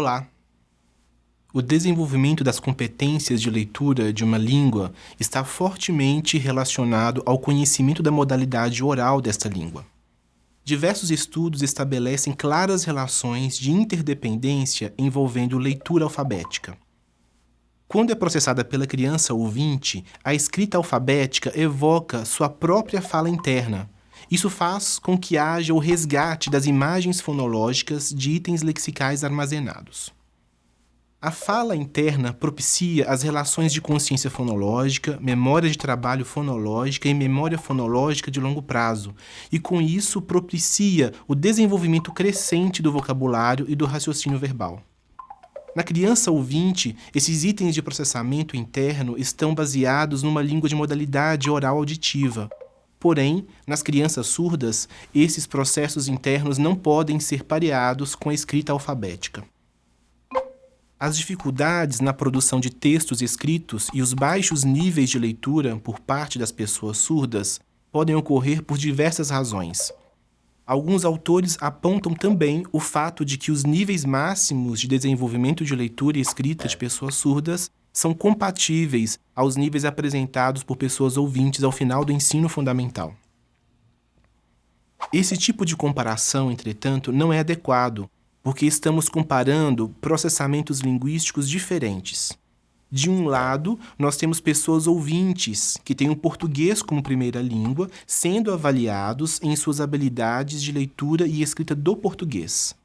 Olá! O desenvolvimento das competências de leitura de uma língua está fortemente relacionado ao conhecimento da modalidade oral desta língua. Diversos estudos estabelecem claras relações de interdependência envolvendo leitura alfabética. Quando é processada pela criança ouvinte, a escrita alfabética evoca sua própria fala interna. Isso faz com que haja o resgate das imagens fonológicas de itens lexicais armazenados. A fala interna propicia as relações de consciência fonológica, memória de trabalho fonológica e memória fonológica de longo prazo, e com isso propicia o desenvolvimento crescente do vocabulário e do raciocínio verbal. Na criança ouvinte, esses itens de processamento interno estão baseados numa língua de modalidade oral auditiva. Porém, nas crianças surdas, esses processos internos não podem ser pareados com a escrita alfabética. As dificuldades na produção de textos escritos e os baixos níveis de leitura por parte das pessoas surdas podem ocorrer por diversas razões. Alguns autores apontam também o fato de que os níveis máximos de desenvolvimento de leitura e escrita de pessoas surdas são compatíveis aos níveis apresentados por pessoas ouvintes ao final do ensino fundamental. Esse tipo de comparação, entretanto, não é adequado, porque estamos comparando processamentos linguísticos diferentes. De um lado, nós temos pessoas ouvintes que têm o português como primeira língua, sendo avaliados em suas habilidades de leitura e escrita do português.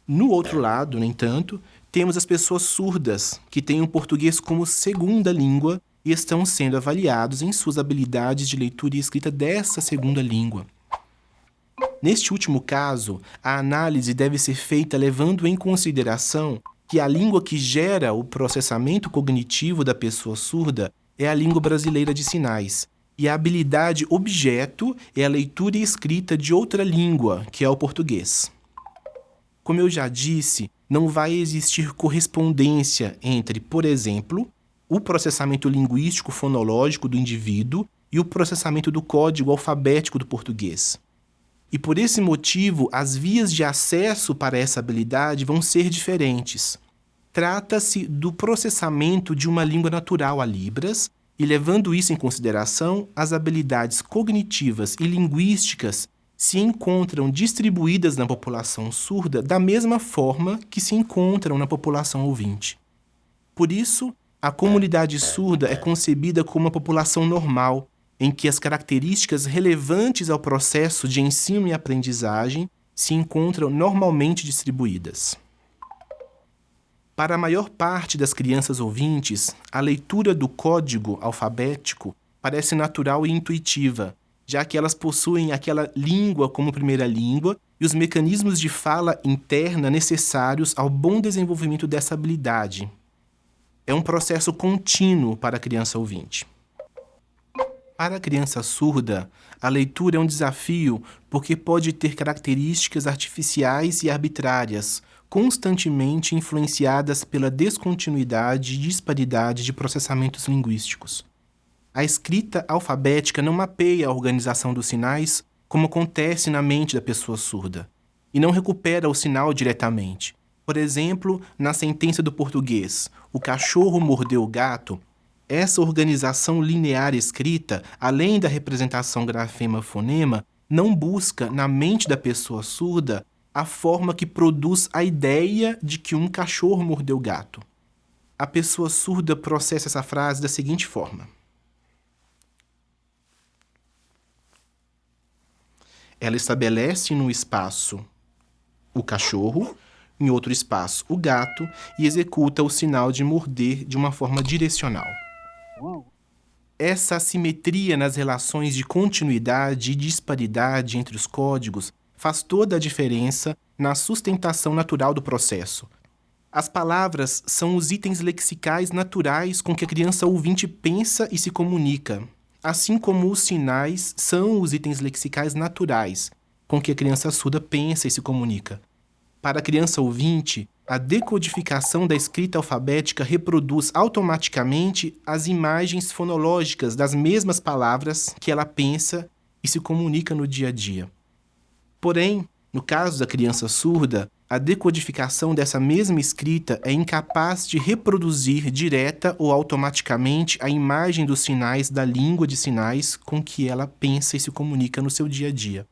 No outro lado, no entanto, temos as pessoas surdas, que têm o português como segunda língua e estão sendo avaliados em suas habilidades de leitura e escrita dessa segunda língua. Neste último caso, a análise deve ser feita levando em consideração que a língua que gera o processamento cognitivo da pessoa surda é a língua brasileira de sinais, e a habilidade objeto é a leitura e escrita de outra língua, que é o português. Como eu já disse, não vai existir correspondência entre, por exemplo, o processamento linguístico fonológico do indivíduo e o processamento do código alfabético do português. E por esse motivo, as vias de acesso para essa habilidade vão ser diferentes. Trata-se do processamento de uma língua natural a Libras, e levando isso em consideração, as habilidades cognitivas e linguísticas se encontram distribuídas na população surda da mesma forma que se encontram na população ouvinte. Por isso, a comunidade surda é concebida como uma população normal, em que as características relevantes ao processo de ensino e aprendizagem se encontram normalmente distribuídas. Para a maior parte das crianças ouvintes, a leitura do código alfabético parece natural e intuitiva, já que elas possuem aquela língua como primeira língua e os mecanismos de fala interna necessários ao bom desenvolvimento dessa habilidade. É um processo contínuo para a criança ouvinte. Para a criança surda, a leitura é um desafio porque pode ter características artificiais e arbitrárias, constantemente influenciadas pela descontinuidade e disparidade de processamentos linguísticos. A escrita alfabética não mapeia a organização dos sinais como acontece na mente da pessoa surda, e não recupera o sinal diretamente. Por exemplo, na sentença do português, o cachorro mordeu o gato, essa organização linear escrita, além da representação grafema-fonema, não busca, na mente da pessoa surda, a forma que produz a ideia de que um cachorro mordeu o gato. A pessoa surda processa essa frase da seguinte forma. Ela estabelece no espaço o cachorro, em outro espaço o gato, e executa o sinal de morder de uma forma direcional. Essa assimetria nas relações de continuidade e disparidade entre os códigos faz toda a diferença na sustentação natural do processo. As palavras são os itens lexicais naturais com que a criança ouvinte pensa e se comunica, assim como os sinais são os itens lexicais naturais com que a criança surda pensa e se comunica. Para a criança ouvinte, a decodificação da escrita alfabética reproduz automaticamente as imagens fonológicas das mesmas palavras que ela pensa e se comunica no dia a dia. Porém, no caso da criança surda, a decodificação dessa mesma escrita é incapaz de reproduzir direta ou automaticamente a imagem dos sinais da língua de sinais com que ela pensa e se comunica no seu dia a dia.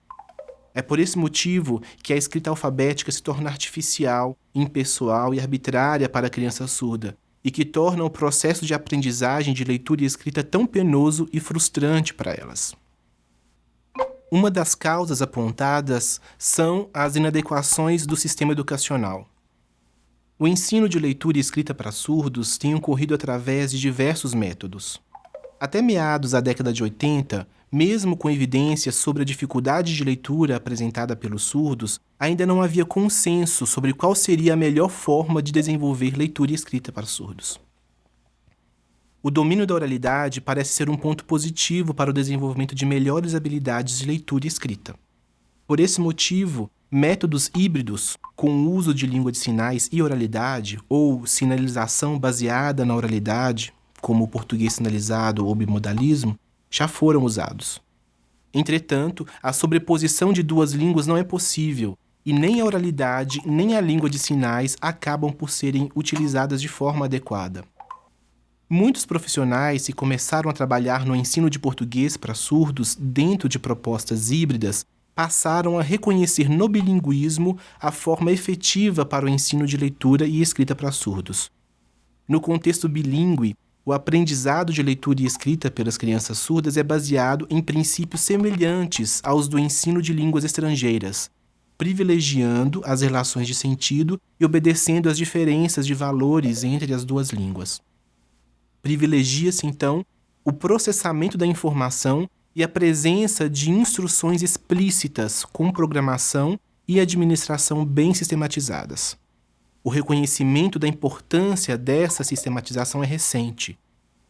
É por esse motivo que a escrita alfabética se torna artificial, impessoal e arbitrária para a criança surda, e que torna o processo de aprendizagem de leitura e escrita tão penoso e frustrante para elas. Uma das causas apontadas são as inadequações do sistema educacional. O ensino de leitura e escrita para surdos tem ocorrido através de diversos métodos. Até meados da década de 80, mesmo com evidências sobre a dificuldade de leitura apresentada pelos surdos, ainda não havia consenso sobre qual seria a melhor forma de desenvolver leitura e escrita para surdos. O domínio da oralidade parece ser um ponto positivo para o desenvolvimento de melhores habilidades de leitura e escrita. Por esse motivo, métodos híbridos, com o uso de língua de sinais e oralidade, ou sinalização baseada na oralidade, como o português sinalizado ou bimodalismo, já foram usados. Entretanto, a sobreposição de duas línguas não é possível, e nem a oralidade nem a língua de sinais acabam por serem utilizadas de forma adequada. Muitos profissionais que começaram a trabalhar no ensino de português para surdos dentro de propostas híbridas passaram a reconhecer no bilinguismo a forma efetiva para o ensino de leitura e escrita para surdos. No contexto bilíngue, o aprendizado de leitura e escrita pelas crianças surdas é baseado em princípios semelhantes aos do ensino de línguas estrangeiras, privilegiando as relações de sentido e obedecendo às diferenças de valores entre as duas línguas. Privilegia-se, então, o processamento da informação e a presença de instruções explícitas com programação e administração bem sistematizadas. O reconhecimento da importância dessa sistematização é recente.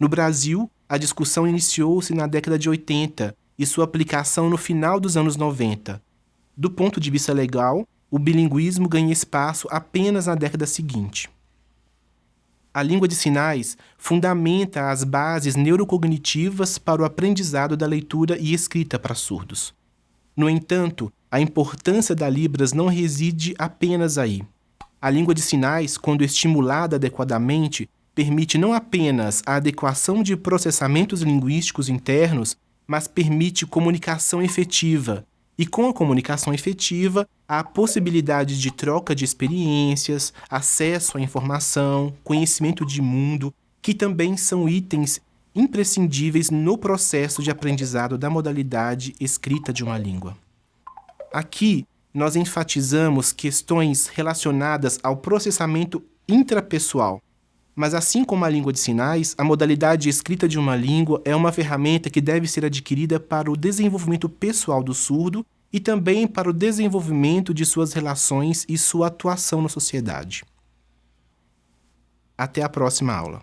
No Brasil, a discussão iniciou-se na década de 80 e sua aplicação no final dos anos 90. Do ponto de vista legal, o bilinguismo ganha espaço apenas na década seguinte. A língua de sinais fundamenta as bases neurocognitivas para o aprendizado da leitura e escrita para surdos. No entanto, a importância da Libras não reside apenas aí. A língua de sinais, quando estimulada adequadamente, permite não apenas a adequação de processamentos linguísticos internos, mas permite comunicação efetiva. E com a comunicação efetiva, há a possibilidade de troca de experiências, acesso à informação, conhecimento de mundo, que também são itens imprescindíveis no processo de aprendizado da modalidade escrita de uma língua. Aqui, nós enfatizamos questões relacionadas ao processamento intrapessoal, mas assim como a língua de sinais, a modalidade escrita de uma língua é uma ferramenta que deve ser adquirida para o desenvolvimento pessoal do surdo e também para o desenvolvimento de suas relações e sua atuação na sociedade. Até a próxima aula.